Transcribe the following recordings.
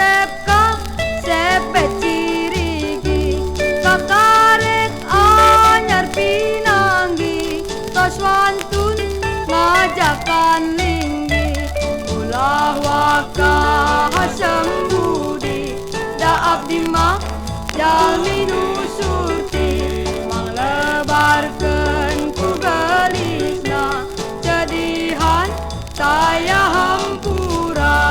kasepka sepecirigi kakarek anyar pinanggi kaswantun ngajakan linggi ulah waka hasembudi da abdi mah jalmi nu surti manglebarkeun ku gelisna jadihan saya hampura.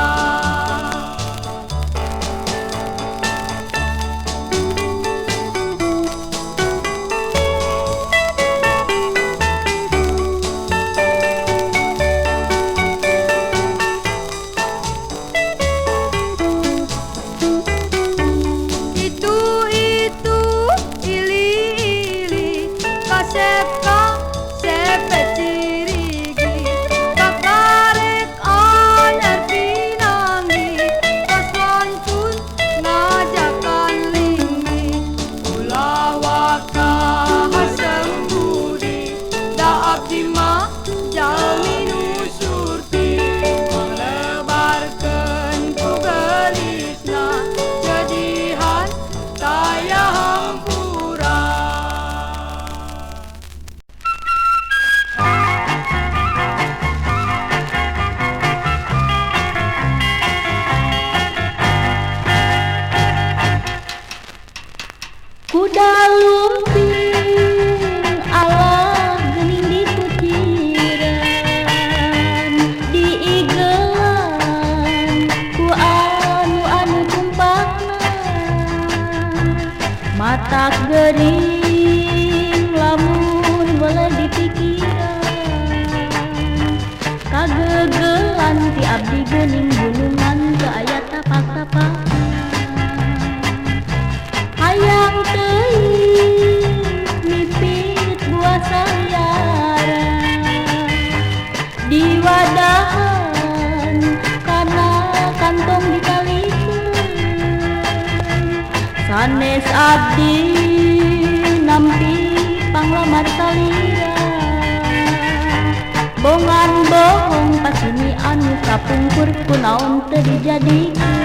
Kuda lumping ala gening di kuciran diigelan ku anu tumpakna mata gering lamun boleh dipikiran kagegelan ti abdi geuning gunungan teu aya tapak-tapak hayang teuing mipit buah sayara di wadahan kana kantong dikalikeun sanes abdi nampi panglamar salira bongan bohong pasini anu kapungkur kunaon teu dijadikeun.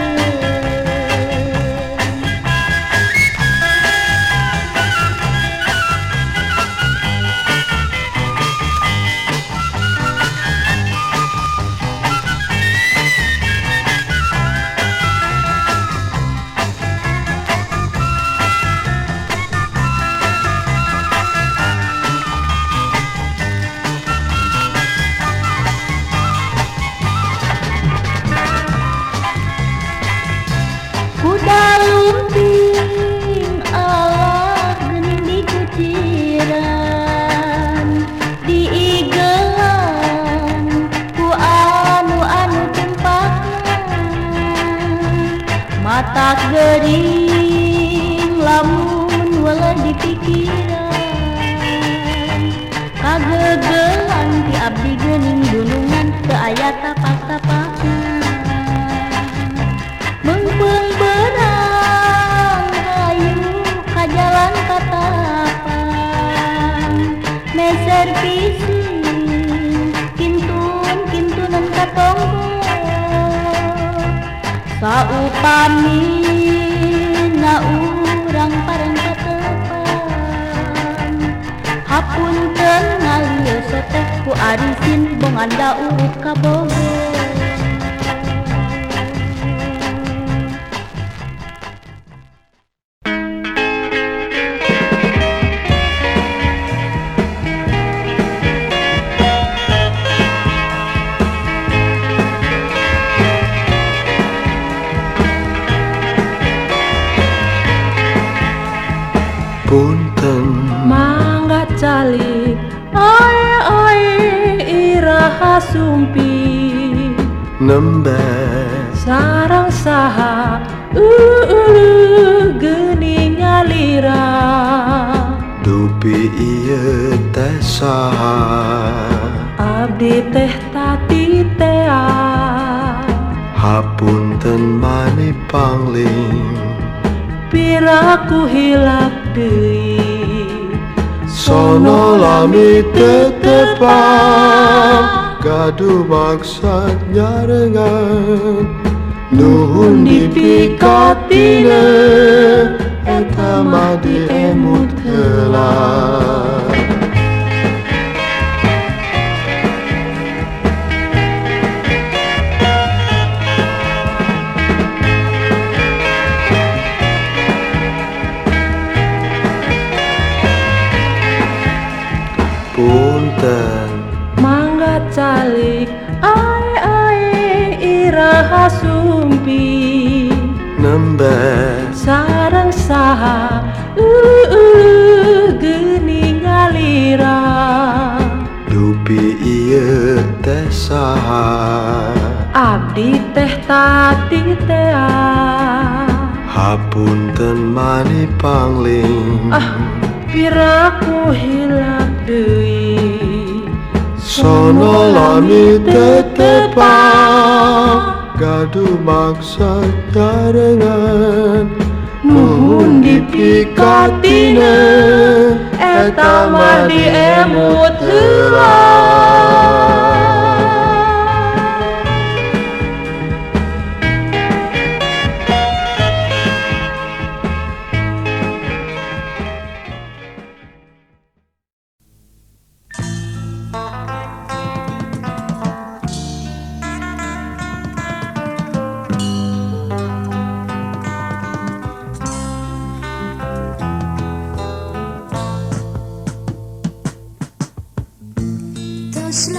Kuda lumping ala gening di kuciran diigelan ku anu tumpakna mata gering lamun weuleuh dipikiran kagegelan ti abdi geuning gunungan teu aya tapak-tapakna mengpeung berang hayu ka jalan katapan meser pising kintunan katonggo saupami na urang parang katepan hapunten ngalieu seteh ku arisin bonganda urut ka Bogor. Punten mangga calik oi iraha sumpi nembe sarang saha geuning ngalira dupi ieu teh saha abdi teh tati tea hapunten mani pangling piraku hilak deui sono lami tetepang gaduh maksud nyarengan Nuhun dipikatina eta mah diemut heula. Punten mangga calik ae iraha sumpi nembe sareng saha geuning ngalira dupi ieu teh saha. abdi teh tati tea Hapunten mani pangling piraku hilap deui sono lami tetepang gaduh maksa jarengan. Nuhun dipikatina eta mah diemut heula. Tos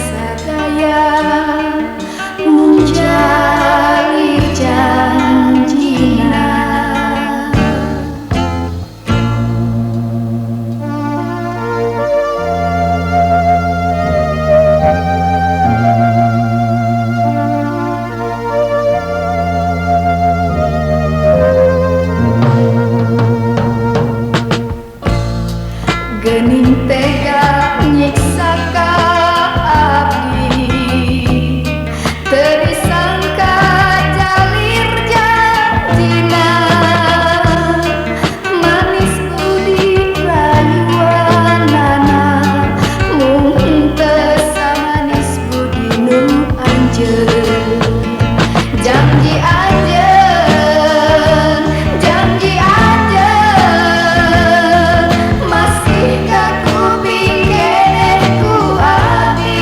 sadaya menjadi janjina. Gening tega nyiksa ka abdi, teu disangka jalir jantina. Manis budi rayuanana, mung teu samanis budi nu anjeun. Janji anjeun, janji anjeun, masihkah kuping keneh ku abdi.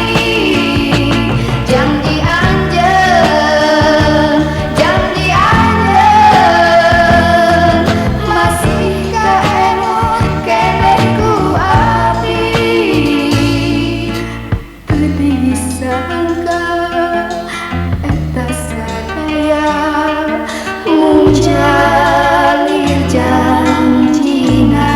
Janji anjeun, janji anjeun, masihkah emot keneh ku abdi. Teu disangka eta sadaya mung jalir janjina.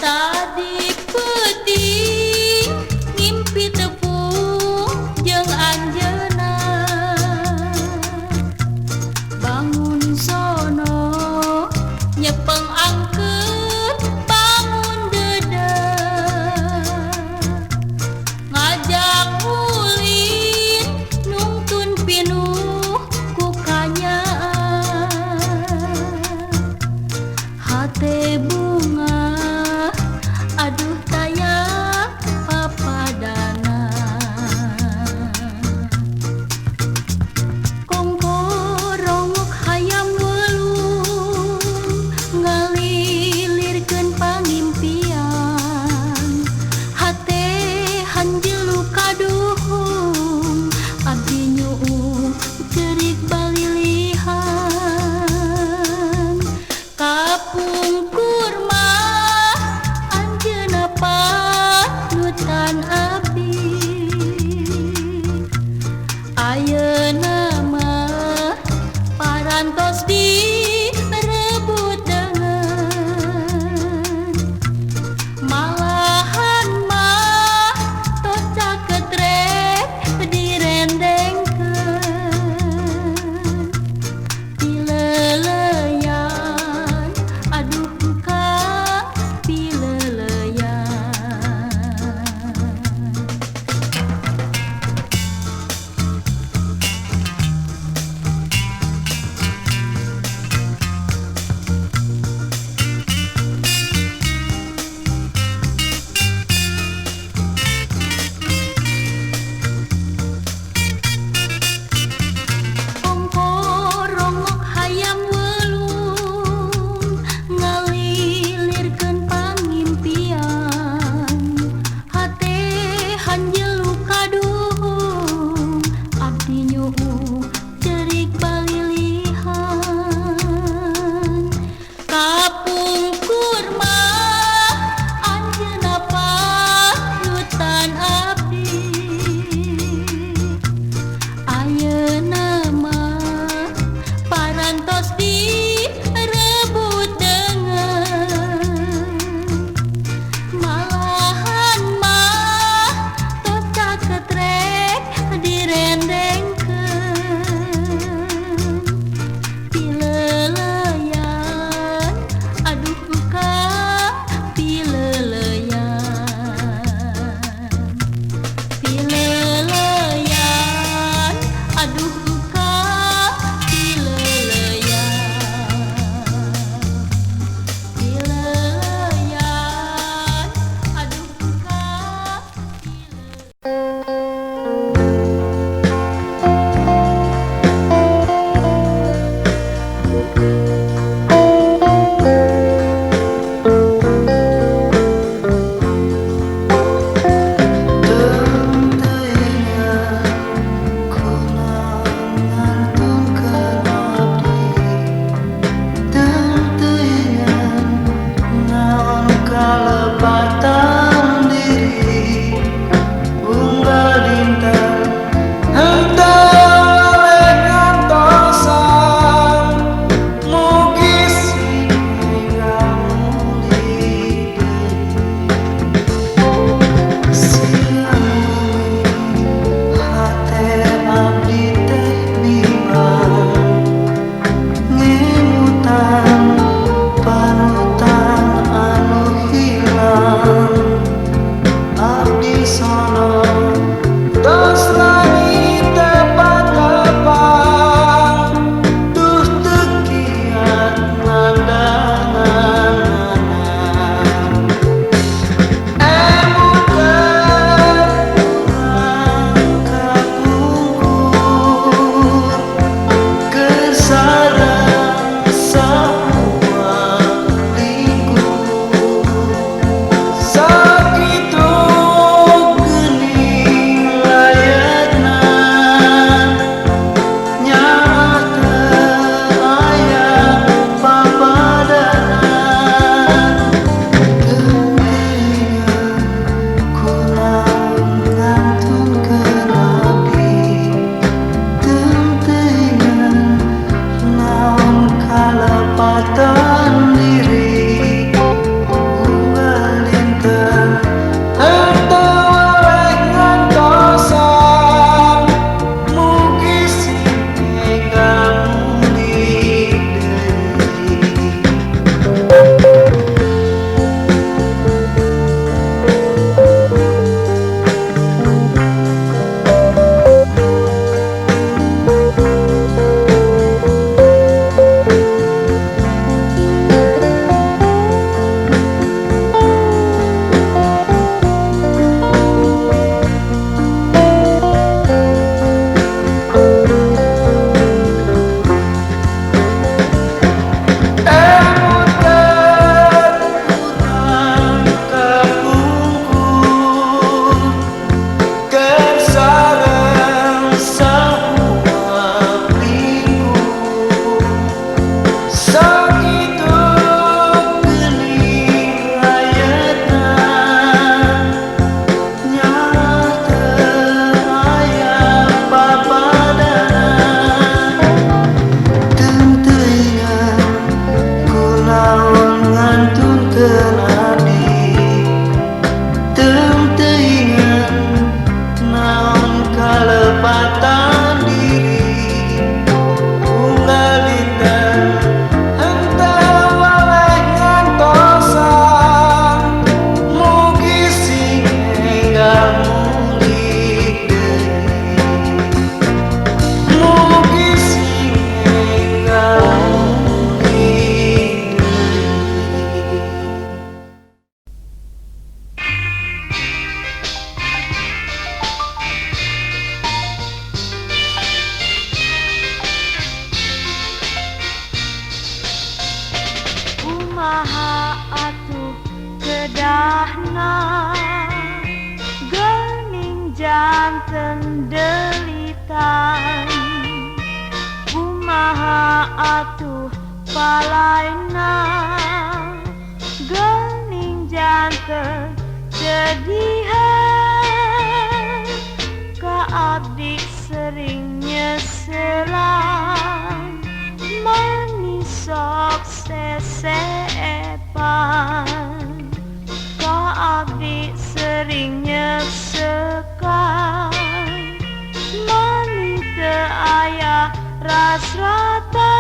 Tadi peuting ngimpi tepung jeung anjeunna, bangun sono nyepeng angkeut bangun deudeuh, ngajak ulin nungtun pinuh ku kanyaan. Hate bunga aduh tayak papadana, kongkorongok hayam welung ngalilirkeun pangimpian. Hate hanjelu kaduhung abdi nyuung cerik balilihan. Kapungkur mah anjeunna panutan abdi, ayeuna mah parantos direbut deungeun. Malahan mah tos caketrek direndengkeun. Pileleyan aduh engkang pileleyan. sono tos langit tepat-tepat duh tekiat nandangan emu terpulang kakukur kesarang semua lingkup sakitu gening layakna nyata ayah papadanan kepentingan kurang ngantunkeun abdi tentengan naon kalepatan diri unggal dinten henteu oleh ngantosan mugi sinega muli deui. Emu terpulang kabungkul kesareng semua lingkup sakitu gening layakna nyata ayah papadanan tentengan kunaon ngantunkeun abdi tentengan naon kalepatan diri unggal dinten henteu oleh ngantosan mugi sinega muli deui mugi sinega muli Kumaha atuh kedahna gening janten delitan kumaha atuh palaina gening janten sedihan ka abdi sering nyeselan manis sok sesepan ka abdi sering nyesekan mani teu aya rasrata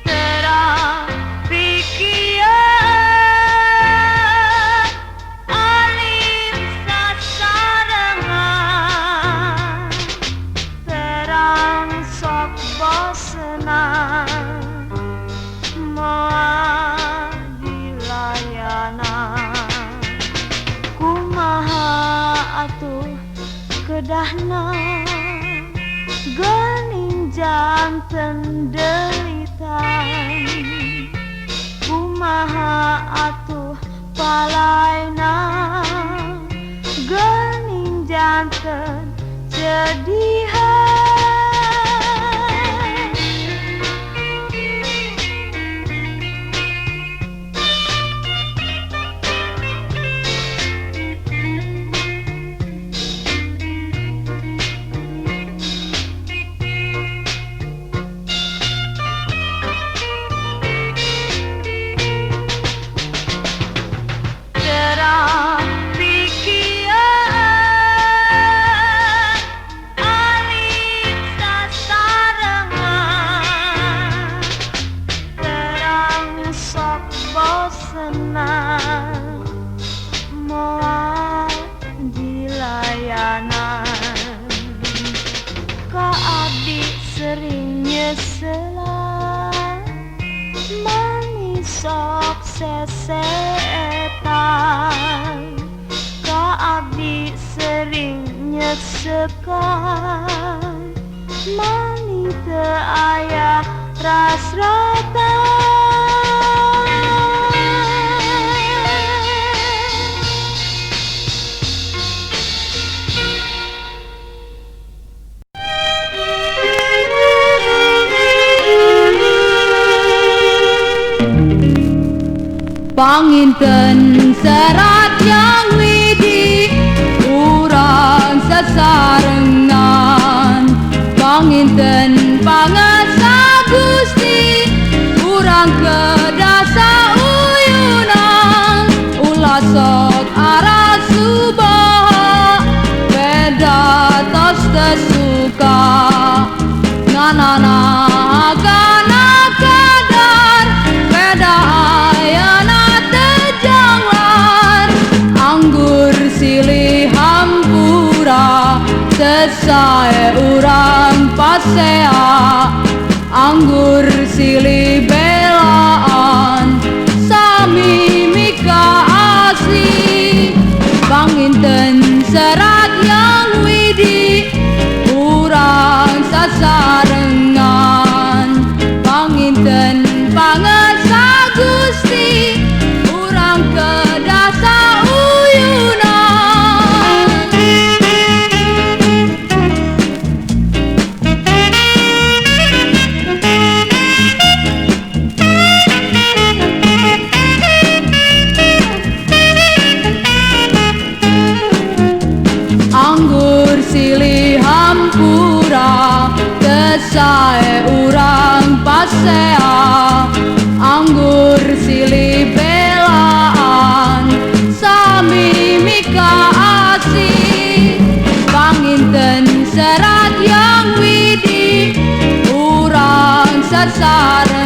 terang pikian alim sasarengan terang sok bosenan moal dilayanan kumaha atuh kedahna gening janten delitan kumaha atuh palaina gening janten sedihan terang pikiran sesetan ka abdi sering nyeksekan mani teu aya rasratan. Panginten serat yang widi urang sasarengan panginten pangasa Gusti urang kedasa uyunan ulah sok arah subaha beda tos tesuka nganana kana kadar beda ayana silih hampura sesae urang pasea anggur silih belaan sami mika asli panginten serat yang widi urang sasarengan panginten pangasa Gusti urang kedasa anggur silih hampura kesae urang pasea anggur silih belaan sami mika asih panginten serat yang widi urang sasaren